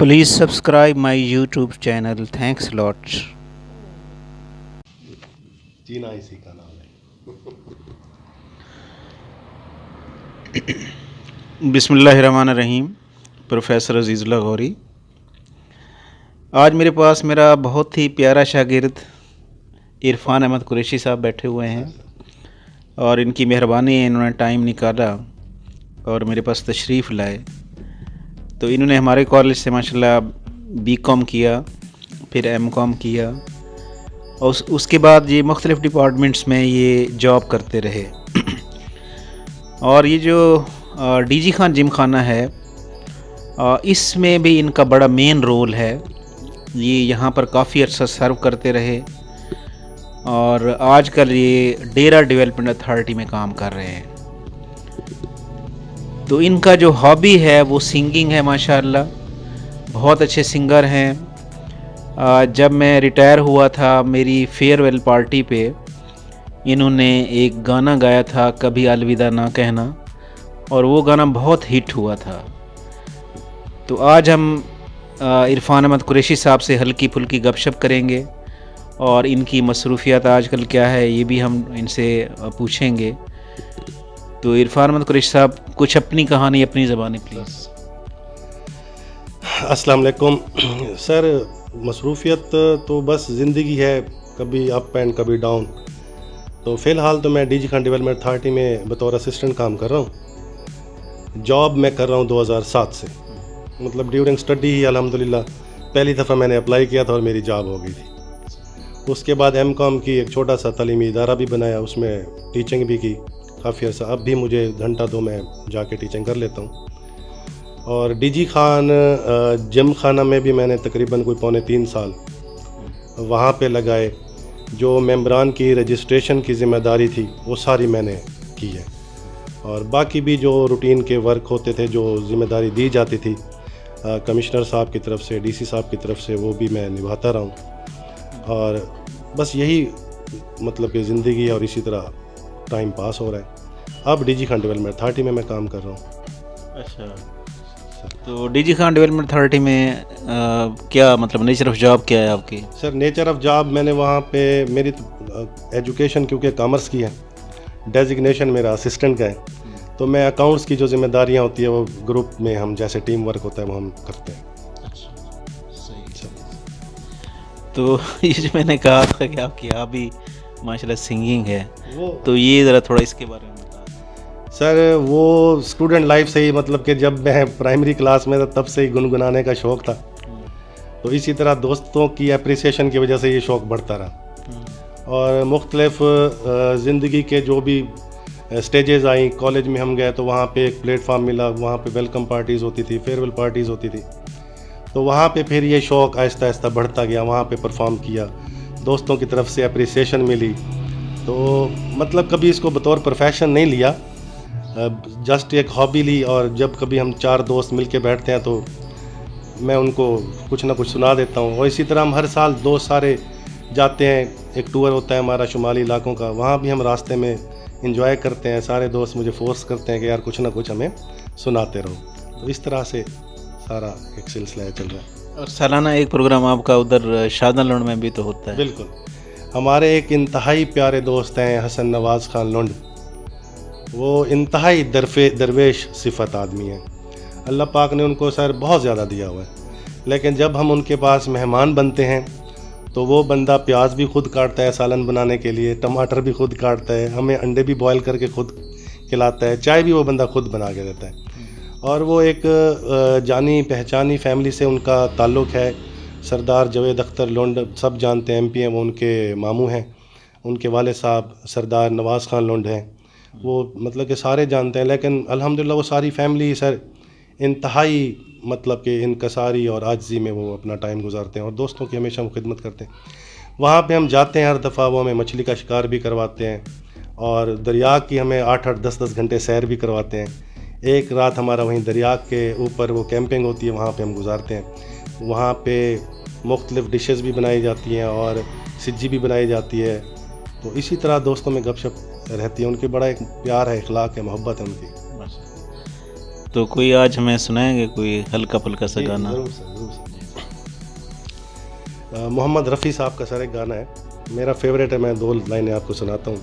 Please subscribe my YouTube channel. Thanks a lot. जीना इसी का नाम है। बिस्मिल्लाहिर्रहमानिर्रहीम। प्रोफेसर अजीज़ुल्लाह गौरी। आज मेरे पास मेरा बहुत ही प्यारा शागिर्द इरफान अहमद कुरैशी साहब बैठे हुए हैं और इनकी मेहरबानी है, इन्होंने टाइम निकाला और मेरे पास तशरीफ़ लाए। तो इन्होंने हमारे कॉलेज से माशाल्लाह बीकॉम किया, फिर एमकॉम किया और उसके बाद ये मुख्तलिफ़ डिपार्टमेंट्स में ये जॉब करते रहे। और ये जो डीजी खान जिम खाना है, इसमें भी इनका बड़ा मेन रोल है। ये यहाँ पर काफ़ी अर्सा सर्व करते रहे और आजकल ये डेरा डेवलपमेंट अथॉरिटी में काम कर रहे हैं। तो इनका जो हॉबी है वो सिंगिंग है। माशाअल्लाह बहुत अच्छे सिंगर हैं। जब मैं रिटायर हुआ था, मेरी फेयरवेल पार्टी पे इन्होंने एक गाना गाया था, कभी अलविदा ना कहना, और वो गाना बहुत हिट हुआ था। तो आज हम इरफान अहमद कुरैशी साहब से हल्की फुल्की गपशप करेंगे और इनकी मसरूफियत आजकल क्या है ये भी हम इनसे पूछेंगे। तो इरफान अहमद कुरैशी साहब, कुछ अपनी कहानी अपनी ज़बानी प्लीज़। अस्सलाम वालेकुम सर। मसरूफ़ियत तो बस ज़िंदगी है, कभी अप एंड कभी डाउन। तो फ़िलहाल तो मैं डीजी खान डेवलपमेंट अथॉरिटी में बतौर असिस्टेंट काम कर रहा हूँ। जॉब मैं कर रहा हूँ 2007 से, मतलब ड्यूरिंग स्टडी ही अल्हम्दुलिल्लाह पहली दफ़ा मैंने अप्लाई किया था और मेरी जॉब हो गई थी। उसके बाद एमकॉम की, एक छोटा सा तालीमी इदारा भी बनाया, उसमें टीचिंग भी की काफ़ी अर्सा। अब भी मुझे घंटा दो मैं जाके टीचिंग कर लेता हूँ। और डीजी खान जिम खाना में भी मैंने तकरीबन कोई 3.25 साल वहाँ पे लगाए। जो मेंबरान की रजिस्ट्रेशन की ज़िम्मेदारी थी वो सारी मैंने की है, और बाकी भी जो रूटीन के वर्क होते थे, जो ज़िम्मेदारी दी जाती थी कमिश्नर साहब की तरफ से, डीसी साहब की तरफ से, वो भी मैं निभाता रहा हूँ। और बस यही मतलब कि ज़िंदगी है और इसी तरह टाइम पास हो रहा है। अब डीजी खान डेवलपमेंट अथॉरिटी में मैं काम कर रहा हूँ। अच्छा, तो डीजी खान डेवलपमेंट अथॉरिटी में क्या मतलब नेचर ऑफ जॉब क्या है आपकी? सर नेचर ऑफ जॉब, मैंने वहाँ पे मेरी एजुकेशन क्योंकि कॉमर्स की है, डेजिग्नेशन मेरा असिस्टेंट का है। तो मैं अकाउंट्स की जो जिम्मेदारियाँ होती है वो ग्रुप में हम जैसे टीम वर्क होता है वो हम करते हैं। सही। तो ये जो मैंने कहा था कि आपकी हॉबी माशाल्लाह सिंगिंग है, तो ये ज़रा थोड़ा इसके बारे में बता। सर वो स्टूडेंट लाइफ से ही, मतलब कि जब मैं प्राइमरी क्लास में था तब से ही गुनगुनाने का शौक़ था। तो इसी तरह दोस्तों की अप्रिसिएशन की वजह से ये शौक़ बढ़ता रहा। और मुख्तलिफ ज़िंदगी के जो भी स्टेजेस आई, कॉलेज में हम गए तो वहाँ पे एक प्लेटफार्म मिला, वहाँ पे वेलकम पार्टीज़ होती थी, फेयरवेल पार्टीज़ होती थी। तो वहाँ पे फिर ये शौक़ आहिस्ता आहिस्ता बढ़ता गया। वहाँ पे परफॉर्म किया, दोस्तों की तरफ से अप्रिसिएशन मिली। तो मतलब कभी इसको बतौर प्रोफेशन नहीं लिया, जस्ट एक हॉबी ली। और जब कभी हम 4 दोस्त मिल के बैठते हैं तो मैं उनको कुछ ना कुछ सुना देता हूँ। और इसी तरह हम हर साल दोस्त सारे जाते हैं, एक टूर होता है हमारा शुमाली इलाकों का, वहाँ भी हम रास्ते में इंजॉय करते हैं। सारे दोस्त मुझे फोर्स करते हैं कि यार कुछ ना कुछ हमें सुनाते रहो। तो इस तरह से सारा एक सिलसिला चल रहा है। और सालाना एक प्रोग्राम आपका उधर शादन लुंड में भी तो होता है? बिल्कुल। हमारे एक इंतहाई प्यारे दोस्त हैं हसन नवाज़ खान लुंड, वो इंतहाई दरवेश सिफत आदमी हैं। अल्लाह पाक ने उनको सर बहुत ज़्यादा दिया हुआ है, लेकिन जब हम उनके पास मेहमान बनते हैं तो वो बंदा प्याज भी खुद काटता है सालन बनाने के लिए, टमाटर भी खुद काटता है, हमें अंडे भी बॉयल करके खुद खिलाता है, चाय भी वो बंदा खुद बना के देता है। और वो एक जानी पहचानी फैमिली से उनका ताल्लुक़ है। सरदार जवेद अख्तर लुंड सब जानते हैं, एमपी हैं वो, उनके मामू हैं। उनके वाले साहब सरदार नवाज़ खान लुंड हैं, वो मतलब कि सारे जानते हैं। लेकिन अल्हम्दुलिल्लाह वो सारी फैमिली सर इंतहाई मतलब कि इनकसारी और आजिज़ी में वो अपना टाइम गुजारते हैं और दोस्तों की हमेशा वो खिदमत करते हैं। वहाँ पे हम जाते हैं हर दफ़ा, वो हमें मछली का शिकार भी करवाते हैं और दरिया की हमें 8-8 10-10 घंटे सैर भी करवाते हैं। एक रात हमारा वहीं दरिया के ऊपर वो कैंपिंग होती है, वहाँ पे हम गुजारते हैं। वहाँ पे मुख्तलिफ़ डिशेस भी बनाई जाती हैं और सिज्जी भी बनाई जाती है। तो इसी तरह दोस्तों में गपशप रहती है। उनकी बड़ा एक प्यार है, इखलाक है, मोहब्बत है उनकी। तो कोई आज हमें सुनाएंगे कोई हल्का फुल्का सा गाना? ज़रूर सर, ज़रूर सर। मोहम्मद रफ़ी साहब का सर एक गाना है, मेरा फेवरेट है, मैं 2 लाइनें आपको सुनाता हूँ।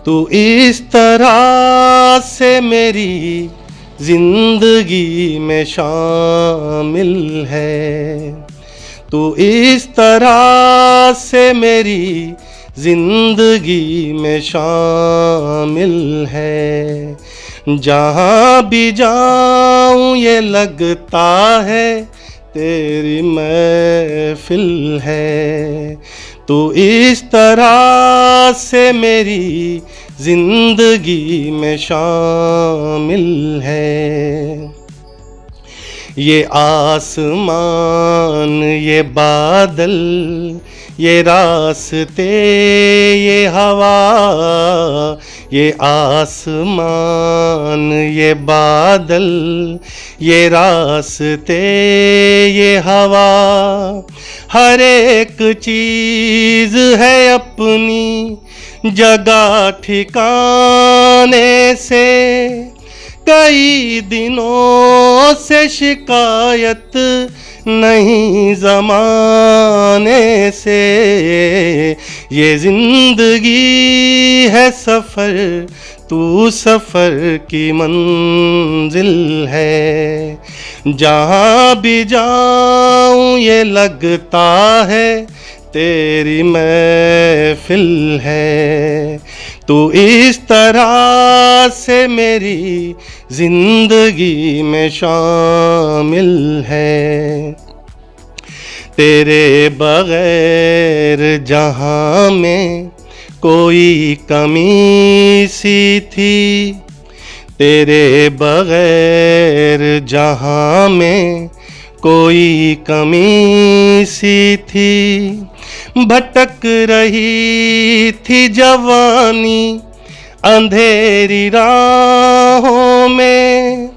तू इस तरह से मेरी जिंदगी में शामिल है, तू इस तरह से मेरी जिंदगी में शामिल है, जहाँ भी जाऊँ ये लगता है तेरी महफिल है, तू इस तरह से मेरी जिंदगी में शामिल है। ये आसमान, ये बादल, ये रास्ते, ये हवा, ये आसमान, ये बादल, ये रास्ते, ये हवा, हर एक चीज़ है अपनी जगह ठिकाने से, कई दिनों से शिकायत नहीं ज़माने से, ये ज़िंदगी है सफ़र, तू सफ़र की मंजिल है, जहाँ भी जाऊँ ये लगता है तेरी महफिल है, तू इस तरह से मेरी जिंदगी में शामिल है। तेरे बगैर जहाँ में कोई कमी सी थी, तेरे बगैर जहाँ में कोई कमी सी थी, भटक रही थी जवानी अंधेरी राहों में,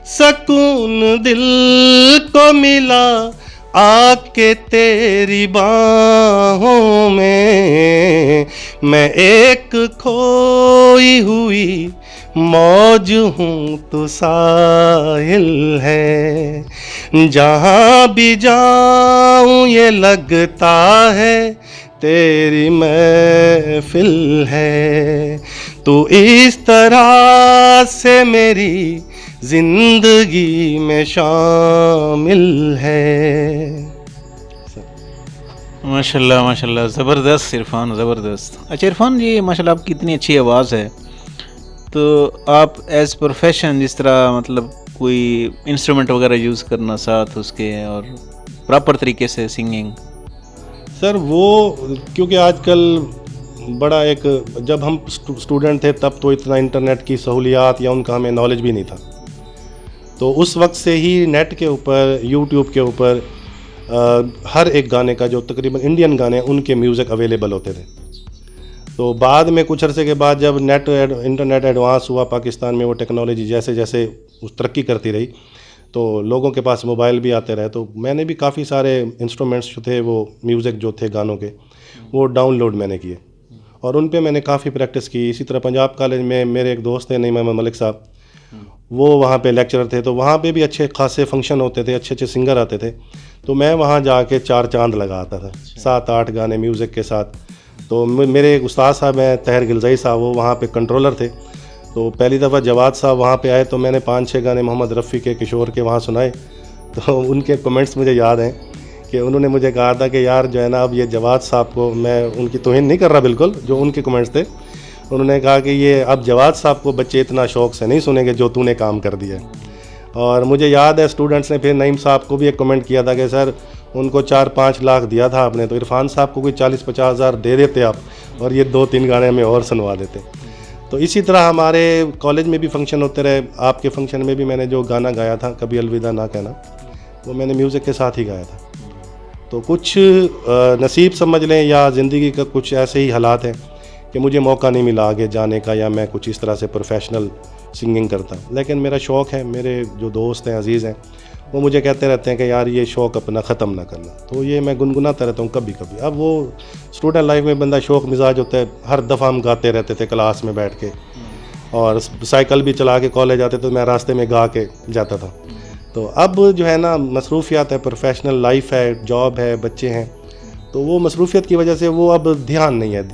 सकून दिल को मिला आके तेरी बाहों में, मैं एक खोई हुई मौज हूँ तो साहिल है, जहाँ भी जाऊँ ये लगता है तेरी महफिल है, तू इस तरह से मेरी जिंदगी में शामिल है। माशाल्लाह माशाल्लाह, ज़बरदस्त इरफान, ज़बरदस्त। अच्छा इरफान जी, माशाल्लाह आपकी इतनी अच्छी आवाज़ है, तो आप एज़ प्रोफेशन जिस तरह मतलब कोई इंस्ट्रूमेंट वगैरह यूज़ करना साथ उसके और प्रॉपर तरीके से सिंगिंग? सर वो क्योंकि आजकल बड़ा एक, जब हम स्टूडेंट थे तब तो इतना इंटरनेट की सहूलियात या उनका हमें नॉलेज भी नहीं था, तो उस वक्त से ही नेट के ऊपर, यूट्यूब के ऊपर हर एक गाने का, जो तकरीबन इंडियन गाने उनके म्यूज़िक अवेलेबल होते थे। तो बाद में कुछ अरसे के बाद जब इंटरनेट एडवांस हुआ पाकिस्तान में, वो टेक्नोलॉजी जैसे जैसे उस तरक्की करती रही, तो लोगों के पास मोबाइल भी आते रहे, तो मैंने भी काफ़ी सारे इंस्ट्रूमेंट्स जो थे, वो म्यूज़िक जो थे गानों के, वो डाउनलोड मैंने किए और उन पे मैंने काफ़ी प्रैक्टिस की। इसी तरह पंजाब कॉलेज में मेरे एक दोस्त हैं नईम अहमद मलिक साहब, वो वहाँ पे लेक्चरर थे, तो वहाँ पे भी अच्छे खासे फंक्शन होते थे, अच्छे अच्छे सिंगर आते थे, तो मैं वहाँ जाके 4 चांद लगा आता था 7-8 गाने म्यूज़िक के साथ। तो मेरे एक उस्ताद साहब हैं तहर गिलज़ई साहब, वो वहाँ पे कंट्रोलर थे, तो पहली दफ़ा जवाद साहब वहाँ पे आए तो मैंने 5-6 गाने मोहम्मद रफ़ी के, किशोर के वहाँ सुनाए, तो उनके कमेंट्स मुझे याद हैं कि उन्होंने मुझे कहा था कि यार जो है ना, अब ये जवाद साहब को, मैं उनकी तौहीन नहीं कर रहा बिल्कुल, जो उनके कमेंट्स थे, उन्होंने कहा कि ये अब जवाद साहब को बच्चे इतना शौक़ से नहीं सुनेंगे जो तूने काम कर दिया। और मुझे याद है स्टूडेंट्स ने फिर नईम साहब को भी एक कमेंट किया था कि सर उनको 4-5 लाख दिया था आपने, तो इरफान साहब को कोई 40-50 हज़ार दे देते आप और ये 2-3 गाने हमें और सुनवा देते। तो इसी तरह हमारे कॉलेज में भी फंक्शन होते रहे। आपके फंक्शन में भी मैंने जो गाना गाया था कभी अलविदा ना कहना, वो मैंने म्यूज़िक के साथ ही गाया था। तो कुछ नसीब समझ लें या ज़िंदगी का कुछ ऐसे ही हालात हैं कि मुझे मौका नहीं मिला आगे जाने का, या मैं कुछ इस तरह से प्रोफेशनल सिंगिंग करता, लेकिन मेरा शौक़ है। मेरे जो दोस्त हैं, अज़ीज़ हैं, वो मुझे कहते रहते हैं कि यार ये शौक़ अपना ख़त्म ना करना, तो ये मैं गुनगुनाता रहता हूँ कभी कभी। अब वो स्टूडेंट लाइफ में बंदा शौक़ मिजाज होता है, हर दफ़ा हम गाते रहते थे क्लास में बैठ के, और साइकिल भी चला के कॉलेज आते तो मैं रास्ते में गा के जाता था। तो अब जो है ना मसरूफियात है, प्रोफेशनल लाइफ है, जॉब है, बच्चे हैं, तो वो मसरूफियत की वजह से वो अब ध्यान नहीं है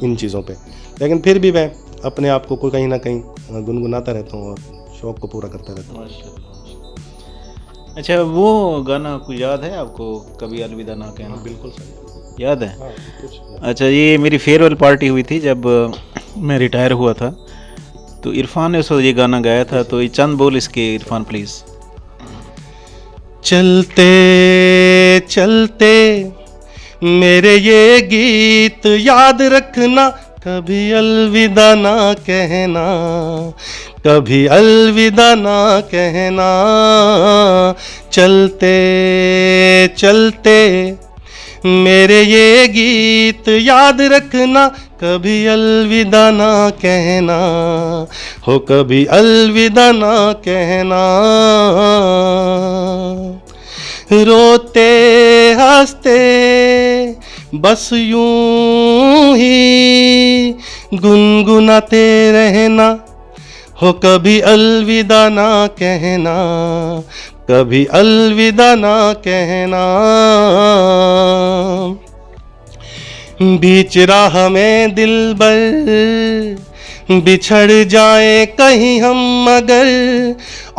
इन चीज़ों पे। लेकिन फिर भी मैं अपने आप को कहीं ना कहीं गुनगुनाता रहता हूँ और शौक़ को पूरा करता रहता हूँ। अच्छा, वो गाना कुछ याद है आपको, कभी अलविदा ना कहना? बिल्कुल सही याद है। हाँ, कुछ अच्छा, ये मेरी फेयरवेल पार्टी हुई थी जब मैं रिटायर हुआ था, तो इरफान ने उस वक्त ये गाना गाया था, तो ये चंद बोल इसके इरफान प्लीज़। चलते चलते मेरे ये गीत याद रखना, कभी अलविदा ना कहना, कभी अलविदा ना कहना। चलते चलते मेरे ये गीत याद रखना, कभी अलविदा ना कहना, हो कभी अलविदा ना कहना। रोते हंसते बस यूं ही गुनगुनाते रहना, हो कभी अलविदा ना कहना, कभी अलविदा ना कहना। बीच राह में दिलबर बिछड़ जाए कहीं हम मगर,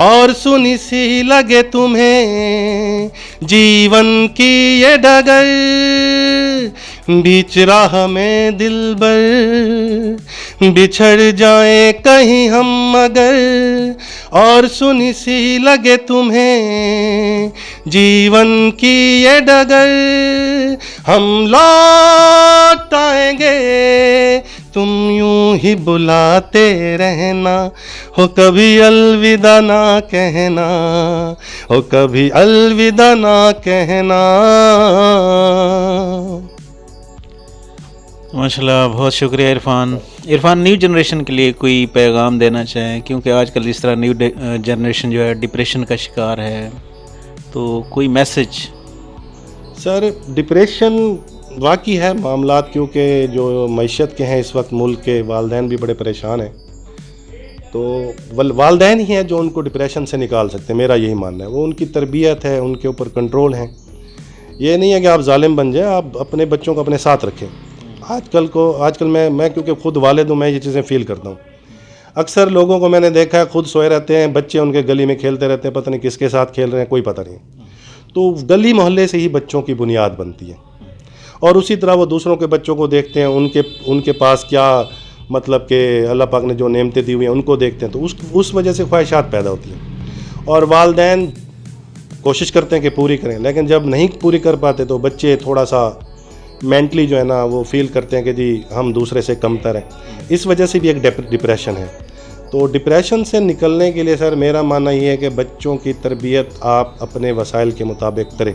और सुनी सी लगे तुम्हें जीवन की ये डगर। बीच राह में दिलबर बिछड़ जाए कहीं हम मगर, और सुनी सी लगे तुम्हें जीवन की ये डगर। हम लौट आएंगे तुम यूं ही बुलाते रहना, हो कभी अलविदा ना कहना, हो कभी अलविदा ना कहना। माशाल्लाह, बहुत शुक्रिया इरफान। इरफान, न्यू जनरेशन के लिए कोई पैगाम देना चाहें, क्योंकि आजकल इस तरह न्यू जनरेशन जो है डिप्रेशन का शिकार है, तो कोई मैसेज? सर, डिप्रेशन वाकई है मामलात, क्योंकि जो मईशत के हैं इस वक्त मुल्क के, वालदैन भी बड़े परेशान हैं। तो वालदैन ही हैं जो उनको डिप्रेशन से निकाल सकते हैं, मेरा यही मानना है। वो उनकी तरबियत है, उनके ऊपर कंट्रोल है। ये नहीं है कि आप जालिम बन जाएं, आप अपने बच्चों को अपने साथ रखें। आजकल मैं क्योंकि खुद वालिद हूँ, मैं ये चीज़ें फ़ील करता हूँ। अक्सर लोगों को मैंने देखा है, खुद सोए रहते हैं, बच्चे उनके गली में खेलते रहते हैं, पता नहीं किसके साथ खेल रहे हैं, कोई पता नहीं। तो गली मोहल्ले से ही बच्चों की बुनियाद बनती है, और उसी तरह वो दूसरों के बच्चों को देखते हैं, उनके पास क्या मतलब कि अल्लाह पाक ने जो नेमतें दी हुई हैं उनको देखते हैं, तो उस वजह से ख्वाहिशात पैदा होती हैं। और वालदैन कोशिश करते हैं कि पूरी करें, लेकिन जब नहीं पूरी कर पाते तो बच्चे थोड़ा सा मेंटली जो है ना वो फील करते हैं कि जी हम दूसरे से कमतर हैं। इस वजह से भी एक डिप्रेशन है। तो डिप्रेशन से निकलने के लिए सर मेरा मानना ये है कि बच्चों की तरबियत आप अपने वसाइल के मुताबिक करें,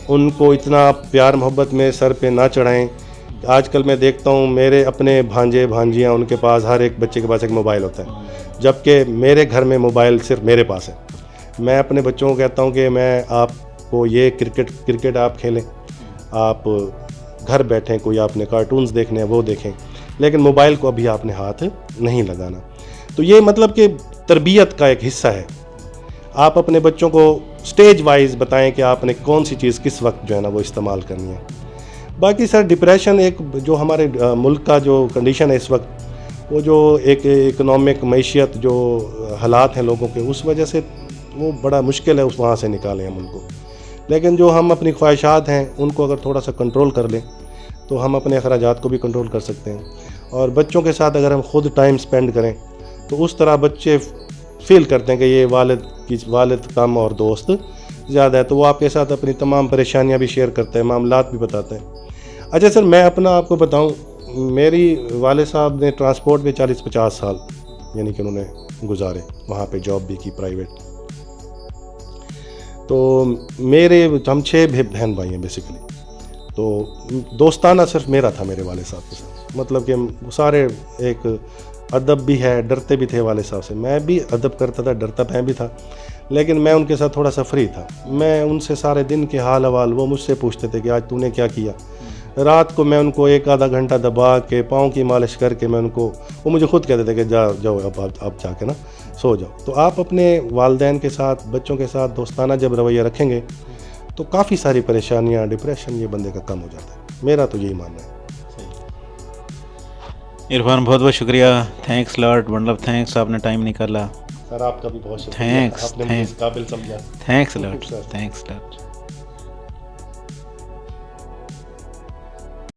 उनको इतना प्यार मोहब्बत में सर पे ना चढ़ाएं। आजकल मैं देखता हूँ मेरे अपने भांजे भांजियाँ, उनके पास हर एक बच्चे के पास एक मोबाइल होता है, जबकि मेरे घर में मोबाइल सिर्फ मेरे पास है। मैं अपने बच्चों को कहता हूँ कि मैं आपको ये क्रिकेट आप खेलें, आप घर बैठें, कोई आपने कार्टून्स देखने हैं वो देखें, लेकिन मोबाइल को अभी आपने हाथ नहीं लगाना। तो ये मतलब कि तरबियत का एक हिस्सा है। आप अपने बच्चों को स्टेज वाइज बताएं कि आपने कौन सी चीज़ किस वक्त जो है ना वो इस्तेमाल करनी है। बाकी सर डिप्रेशन एक जो हमारे मुल्क का जो कंडीशन है इस वक्त, वो जो एक इकोनॉमिक मैशियत जो हालात हैं लोगों के, उस वजह से वो बड़ा मुश्किल है उस वहाँ से निकालें हम उनको। लेकिन जो हम अपनी ख्वाहिशात हैं उनको अगर थोड़ा सा कंट्रोल कर लें तो हम अपने अखराजात को भी कंट्रोल कर सकते हैं। और बच्चों के साथ अगर हम खुद टाइम स्पेंड करें तो उस तरह बच्चे फील करते हैं कि ये वालिद कम और दोस्त ज़्यादा है, तो वो आपके साथ अपनी तमाम परेशानियां भी शेयर करते हैं, मामलात भी बताते हैं। अच्छा सर, मैं अपना आपको बताऊं, मेरी वालिद साहब ने ट्रांसपोर्ट में 40-50 साल यानी कि उन्होंने गुजारे, वहाँ पे जॉब भी की प्राइवेट। तो हम 6 बहन भाई हैं बेसिकली। तो दोस्ताना सिर्फ मेरा था मेरे वालिद साहब के साथ, मतलब कि सारे एक अदब भी है, डरते भी थे वालिद साहब से। मैं भी अदब करता था, डरता मैं भी था, लेकिन मैं उनके साथ थोड़ा सा फ्री था। मैं उनसे सारे दिन के हाल अवाल वो मुझसे पूछते थे कि आज तूने क्या किया, रात को मैं उनको 1-आधा घंटा दबा के पाँव की मालिश करके मैं उनको, वो मुझे खुद कहते थे कि जाओ अब आप जाके ना सो जाओ। तो आप अपने वालिदैन के साथ, बच्चों के साथ दोस्ताना जब रवैया रखेंगे तो काफ़ी सारी परेशानियाँ, डिप्रेशन ये बंदे का कम हो जाता है। मेरा तो यही मानना है। इरफान बहुत बहुत शुक्रिया, थैंक्स लॉट, मतलब थैंक्स, आपने टाइम निकाला। सर आपका भी बहुत शुक्रिया, थैंक्स आपने मुझे इस काबिल समझा। Thanks lot, thanks lot.